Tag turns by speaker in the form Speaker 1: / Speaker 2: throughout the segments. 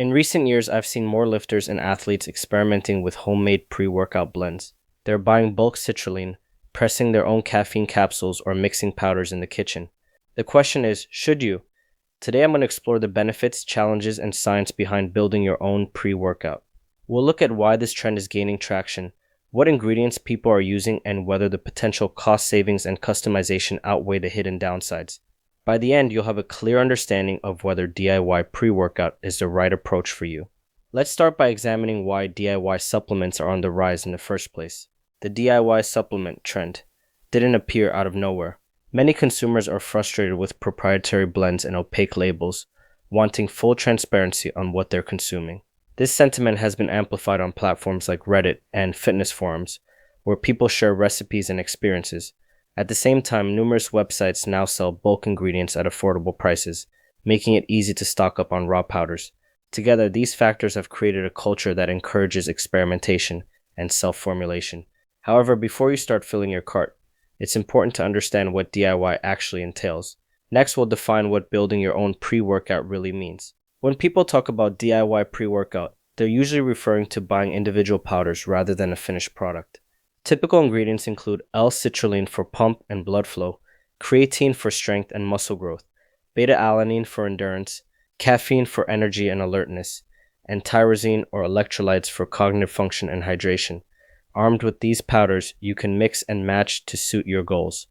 Speaker 1: In recent years, I've seen more lifters and athletes experimenting with homemade pre-workout blends. They're buying bulk citrulline, pressing their own caffeine capsules, or mixing powders in the kitchen. The question is, should you? Today I'm going to explore the benefits, challenges, and science behind building your own pre-workout. We'll look at why this trend is gaining traction, what ingredients people are using, and whether the potential cost savings and customization outweigh the hidden downsides. By the end, you'll have a clear understanding of whether DIY pre-workout is the right approach for you. Let's start by examining why DIY supplements are on the rise in the first place. The DIY supplement trend didn't appear out of nowhere. Many consumers are frustrated with proprietary blends and opaque labels, wanting full transparency on what they're consuming. This sentiment has been amplified on platforms like Reddit and fitness forums, where people share recipes and experiences. At the same time, numerous websites now sell bulk ingredients at affordable prices, making it easy to stock up on raw powders. Together, these factors have created a culture that encourages experimentation and self-formulation. However, before you start filling your cart, it's important to understand what DIY actually entails. Next, we'll define what building your own pre-workout really means. When people talk about DIY pre-workout, they're usually referring to buying individual powders rather than a finished product. Typical ingredients include L-citrulline for pump and blood flow, creatine for strength and muscle growth, beta-alanine for endurance, caffeine for energy and alertness, and tyrosine or electrolytes for cognitive function and hydration. Armed with these powders, you can mix and match to suit your goals.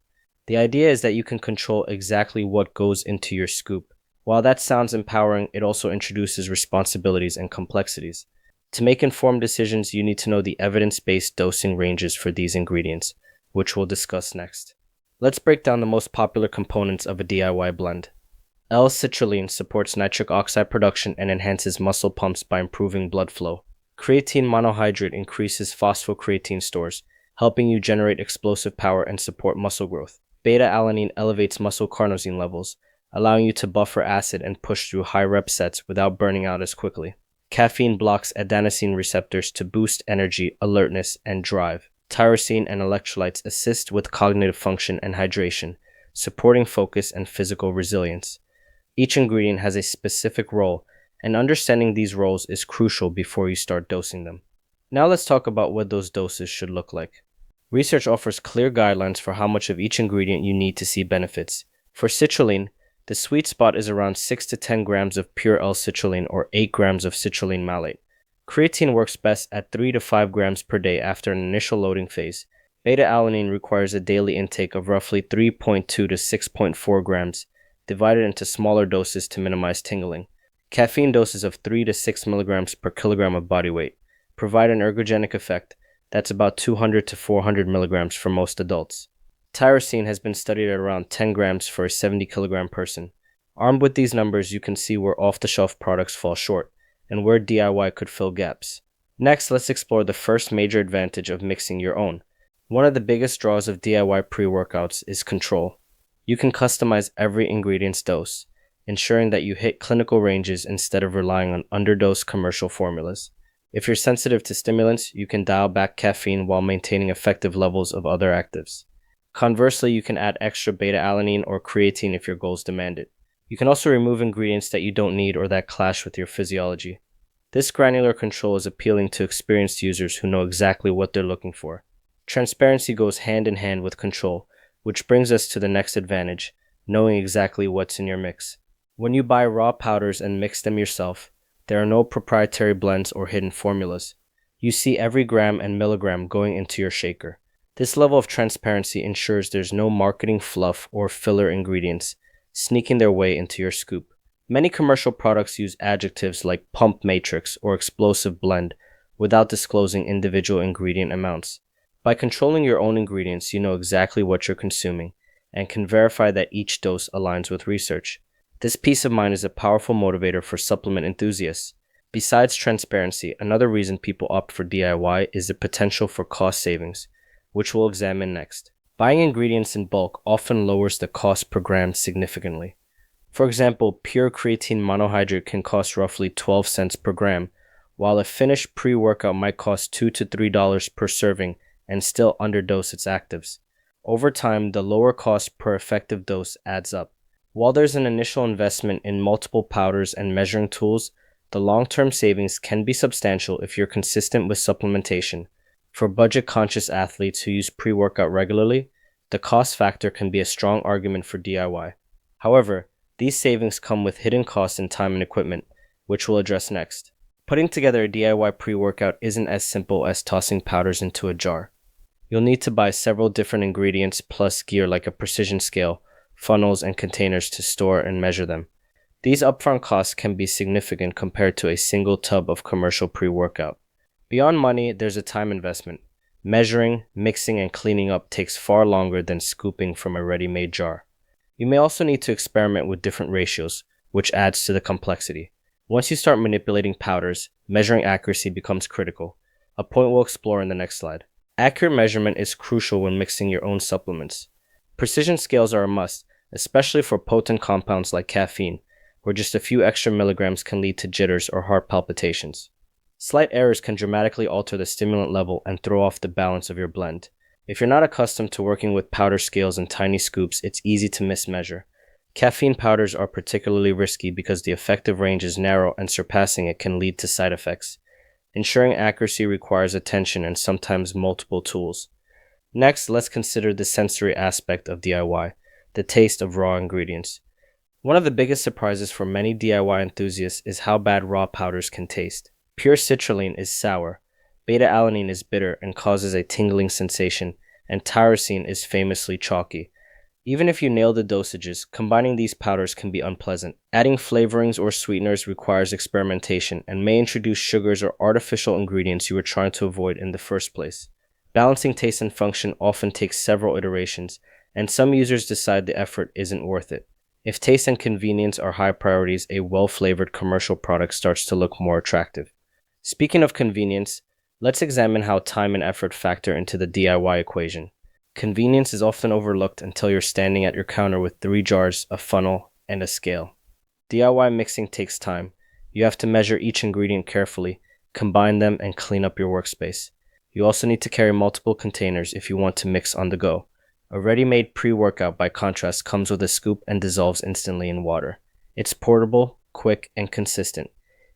Speaker 1: The idea is that you can control exactly what goes into your scoop. While that sounds empowering, it also introduces responsibilities and complexities. To make informed decisions, you need to know the evidence-based dosing ranges for these ingredients, which we'll discuss next. Let's break down the most popular components of a DIY blend. L-citrulline supports nitric oxide production and enhances muscle pumps by improving blood flow. Creatine monohydrate increases phosphocreatine stores, helping you generate explosive power and support muscle growth. Beta-alanine elevates muscle carnosine levels, allowing you to buffer acid and push through high rep sets without burning out as quickly. Caffeine blocks adenosine receptors to boost energy, alertness, and drive. Tyrosine and electrolytes assist with cognitive function and hydration, supporting focus and physical resilience. Each ingredient has a specific role, and understanding these roles is crucial before you start dosing them. Now let's talk about what those doses should look like. Research offers clear guidelines for how much of each ingredient you need to see benefits. For citrulline, the sweet spot is around 6 to 10 grams of pure L-citrulline or 8 grams of citrulline malate. Creatine works best at 3 to 5 grams per day after an initial loading phase. Beta-alanine requires a daily intake of roughly 3.2 to 6.4 grams, divided into smaller doses to minimize tingling. Caffeine doses of 3 to 6 milligrams per kilogram of body weight provide an ergogenic effect that's about 200 to 400 milligrams for most adults. Tyrosine has been studied at around 10 grams for a 70 kilogram person. Armed with these numbers, you can see where off-the-shelf products fall short and where DIY could fill gaps. Next, let's explore the first major advantage of mixing your own. One of the biggest draws of DIY pre-workouts is control. You can customize every ingredient's dose, ensuring that you hit clinical ranges instead of relying on underdosed commercial formulas. If you're sensitive to stimulants, you can dial back caffeine while maintaining effective levels of other actives. Conversely, you can add extra beta-alanine or creatine if your goals demand it. You can also remove ingredients that you don't need or that clash with your physiology. This granular control is appealing to experienced users who know exactly what they're looking for. Transparency goes hand in hand with control, which brings us to the next advantage, knowing exactly what's in your mix. When you buy raw powders and mix them yourself, there are no proprietary blends or hidden formulas. You see every gram and milligram going into your shaker. This level of transparency ensures there's no marketing fluff or filler ingredients sneaking their way into your scoop. Many commercial products use adjectives like pump matrix or explosive blend without disclosing individual ingredient amounts. By controlling your own ingredients, you know exactly what you're consuming and can verify that each dose aligns with research. This peace of mind is a powerful motivator for supplement enthusiasts. Besides transparency, another reason people opt for DIY is the potential for cost savings, which we'll examine next. Buying ingredients in bulk often lowers the cost per gram significantly. For example, pure creatine monohydrate can cost roughly 12 cents per gram, while a finished pre-workout might cost $2 to $3 per serving and still underdose its actives. Over time, the lower cost per effective dose adds up. While there's an initial investment in multiple powders and measuring tools, The long-term savings can be substantial if you're consistent with supplementation. For budget-conscious athletes who use pre-workout regularly, the cost factor can be a strong argument for DIY. However, these savings come with hidden costs in time and equipment, which we'll address next. Putting together a DIY pre-workout isn't as simple as tossing powders into a jar. You'll need to buy several different ingredients plus gear like a precision scale, funnels, and containers to store and measure them. These upfront costs can be significant compared to a single tub of commercial pre-workout. Beyond money, there's a time investment. Measuring, mixing, and cleaning up takes far longer than scooping from a ready-made jar. You may also need to experiment with different ratios, which adds to the complexity. Once you start manipulating powders, measuring accuracy becomes critical, a point we'll explore in the next slide. Accurate measurement is crucial when mixing your own supplements. Precision scales are a must, especially for potent compounds like caffeine, where just a few extra milligrams can lead to jitters or heart palpitations. Slight errors can dramatically alter the stimulant level and throw off the balance of your blend. If you're not accustomed to working with powder scales and tiny scoops, it's easy to mismeasure. Caffeine powders are particularly risky because the effective range is narrow and surpassing it can lead to side effects. Ensuring accuracy requires attention and sometimes multiple tools. Next, let's consider the sensory aspect of DIY, the taste of raw ingredients. One of the biggest surprises for many DIY enthusiasts is how bad raw powders can taste. Pure citrulline is sour, beta-alanine is bitter and causes a tingling sensation, and tyrosine is famously chalky. Even if you nail the dosages, combining these powders can be unpleasant. Adding flavorings or sweeteners requires experimentation and may introduce sugars or artificial ingredients you were trying to avoid in the first place. Balancing taste and function often takes several iterations, and some users decide the effort isn't worth it. If taste and convenience are high priorities, a well-flavored commercial product starts to look more attractive. Speaking of convenience, let's examine how time and effort factor into the DIY equation. Convenience is often overlooked until you're standing at your counter with 3 jars, a funnel, and a scale. DIY mixing takes time. You have to measure each ingredient carefully, combine them, and clean up your workspace. You also need to carry multiple containers if you want to mix on the go. A ready-made pre-workout, by contrast, comes with a scoop and dissolves instantly in water. It's portable, quick, and consistent.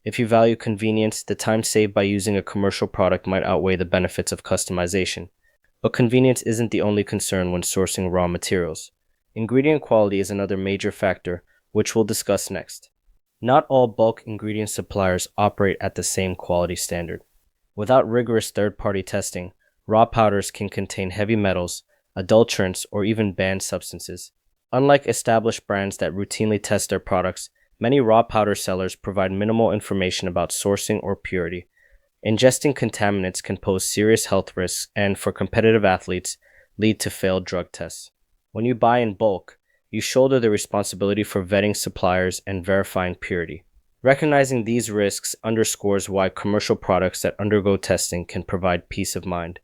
Speaker 1: If you value convenience, the time saved by using a commercial product might outweigh the benefits of customization. But convenience isn't the only concern when sourcing raw materials. Ingredient quality is another major factor, which we'll discuss next. Not all bulk ingredient suppliers operate at the same quality standard. Without rigorous third-party testing, raw powders can contain heavy metals, adulterants, or even banned substances. Unlike established brands that routinely test their products, many raw powder sellers provide minimal information about sourcing or purity. Ingesting contaminants can pose serious health risks and, for competitive athletes, lead to failed drug tests. When you buy in bulk, you shoulder the responsibility for vetting suppliers and verifying purity. Recognizing these risks underscores why commercial products that undergo testing can provide peace of mind.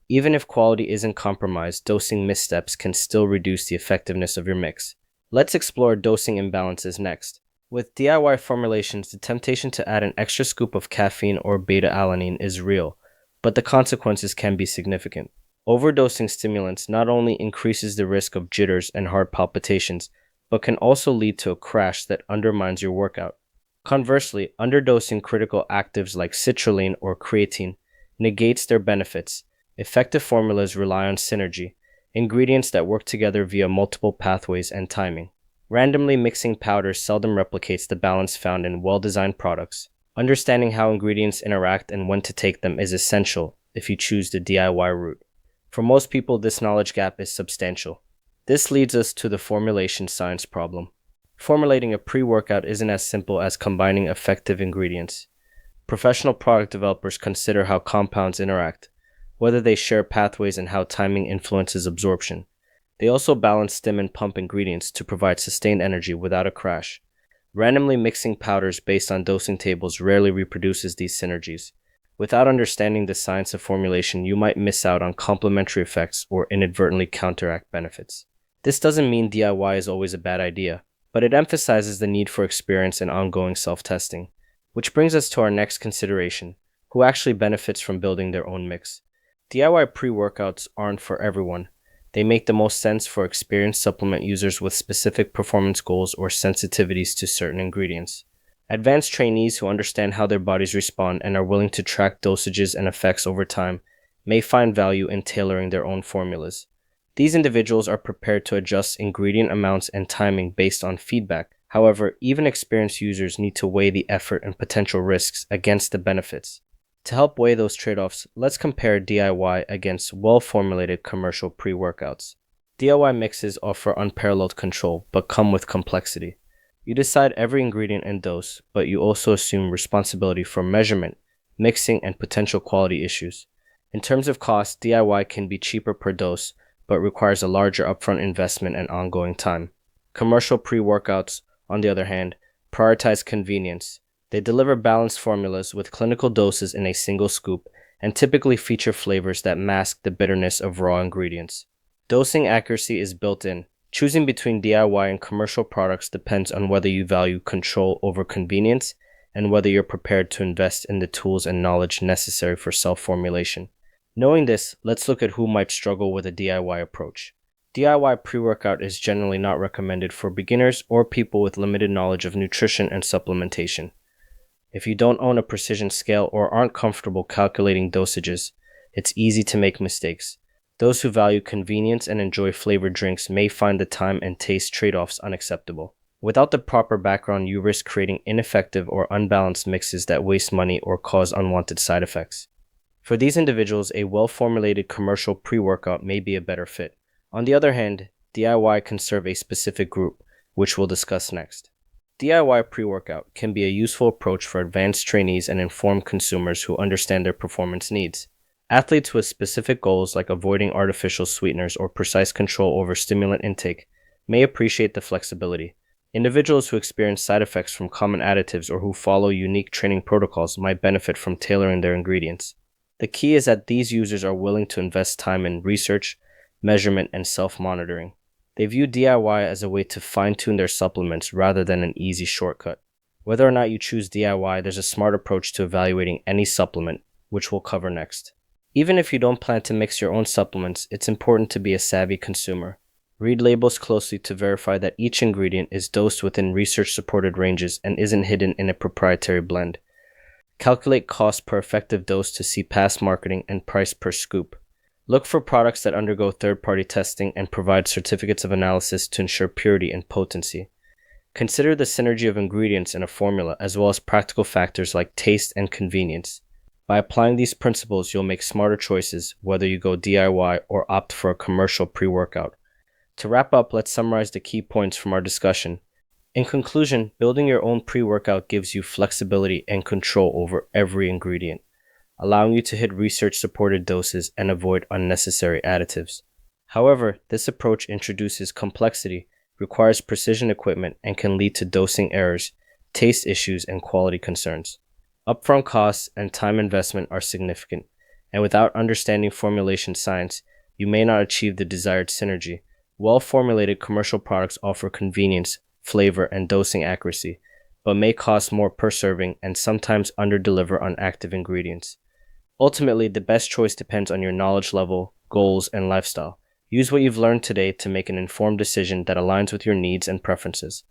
Speaker 1: Even if quality isn't compromised, dosing missteps can still reduce the effectiveness of your mix. Let's explore dosing imbalances next. With DIY formulations, the temptation to add an extra scoop of caffeine or beta-alanine is real, but the consequences can be significant. Overdosing stimulants not only increases the risk of jitters and heart palpitations, but can also lead to a crash that undermines your workout. Conversely, underdosing critical actives like citrulline or creatine negates their benefits. Effective formulas rely on synergy, ingredients that work together via multiple pathways and timing. Randomly mixing powders seldom replicates the balance found in well-designed products. Understanding how ingredients interact and when to take them is essential if you choose the DIY route. For most people, this knowledge gap is substantial. This leads us to the formulation science problem. Formulating a pre-workout isn't as simple as combining effective ingredients. Professional product developers consider how compounds interact, whether they share pathways, and how timing influences absorption. They also balance stim and pump ingredients to provide sustained energy without a crash. Randomly mixing powders based on dosing tables rarely reproduces these synergies. Without understanding the science of formulation, you might miss out on complementary effects or inadvertently counteract benefits. This doesn't mean DIY is always a bad idea, but it emphasizes the need for experience and ongoing self-testing. Which brings us to our next consideration: who actually benefits from building their own mix? DIY pre-workouts aren't for everyone. They make the most sense for experienced supplement users with specific performance goals or sensitivities to certain ingredients. Advanced trainees who understand how their bodies respond and are willing to track dosages and effects over time may find value in tailoring their own formulas. These individuals are prepared to adjust ingredient amounts and timing based on feedback. However, even experienced users need to weigh the effort and potential risks against the benefits. To help weigh those trade-offs, let's compare DIY against well-formulated commercial pre-workouts. DIY mixes offer unparalleled control, but come with complexity. You decide every ingredient and dose, but you also assume responsibility for measurement, mixing, and potential quality issues. In terms of cost, DIY can be cheaper per dose, but requires a larger upfront investment and ongoing time. Commercial pre-workouts, on the other hand, prioritize convenience. They deliver balanced formulas with clinical doses in a single scoop and typically feature flavors that mask the bitterness of raw ingredients. Dosing accuracy is built in. Choosing between DIY and commercial products depends on whether you value control over convenience and whether you're prepared to invest in the tools and knowledge necessary for self-formulation. Knowing this, let's look at who might struggle with a DIY approach. DIY pre-workout is generally not recommended for beginners or people with limited knowledge of nutrition and supplementation. If you don't own a precision scale or aren't comfortable calculating dosages, it's easy to make mistakes. Those who value convenience and enjoy flavored drinks may find the time and taste trade-offs unacceptable. Without the proper background, you risk creating ineffective or unbalanced mixes that waste money or cause unwanted side effects. For these individuals, a well-formulated commercial pre-workout may be a better fit. On the other hand, DIY can serve a specific group, which we'll discuss next. DIY pre-workout can be a useful approach for advanced trainees and informed consumers who understand their performance needs. Athletes with specific goals like avoiding artificial sweeteners or precise control over stimulant intake may appreciate the flexibility. Individuals who experience side effects from common additives or who follow unique training protocols might benefit from tailoring their ingredients. The key is that these users are willing to invest time in research, measurement, and self-monitoring. They view DIY as a way to fine-tune their supplements rather than an easy shortcut. Whether or not you choose DIY, there's a smart approach to evaluating any supplement, which we'll cover next. Even if you don't plan to mix your own supplements, it's important to be a savvy consumer. Read labels closely to verify that each ingredient is dosed within research-supported ranges and isn't hidden in a proprietary blend. Calculate cost per effective dose to see past marketing and price per scoop. Look for products that undergo third-party testing and provide certificates of analysis to ensure purity and potency. Consider the synergy of ingredients in a formula as well as practical factors like taste and convenience. By applying these principles, you'll make smarter choices whether you go DIY or opt for a commercial pre-workout. To wrap up, let's summarize the key points from our discussion. In conclusion, building your own pre-workout gives you flexibility and control over every ingredient, allowing you to hit research-supported doses and avoid unnecessary additives. However, this approach introduces complexity, requires precision equipment, and can lead to dosing errors, taste issues, and quality concerns. Upfront costs and time investment are significant, and without understanding formulation science, you may not achieve the desired synergy. Well-formulated commercial products offer convenience, flavor, and dosing accuracy, but may cost more per serving and sometimes underdeliver on active ingredients. Ultimately, the best choice depends on your knowledge level, goals, and lifestyle. Use what you've learned today to make an informed decision that aligns with your needs and preferences.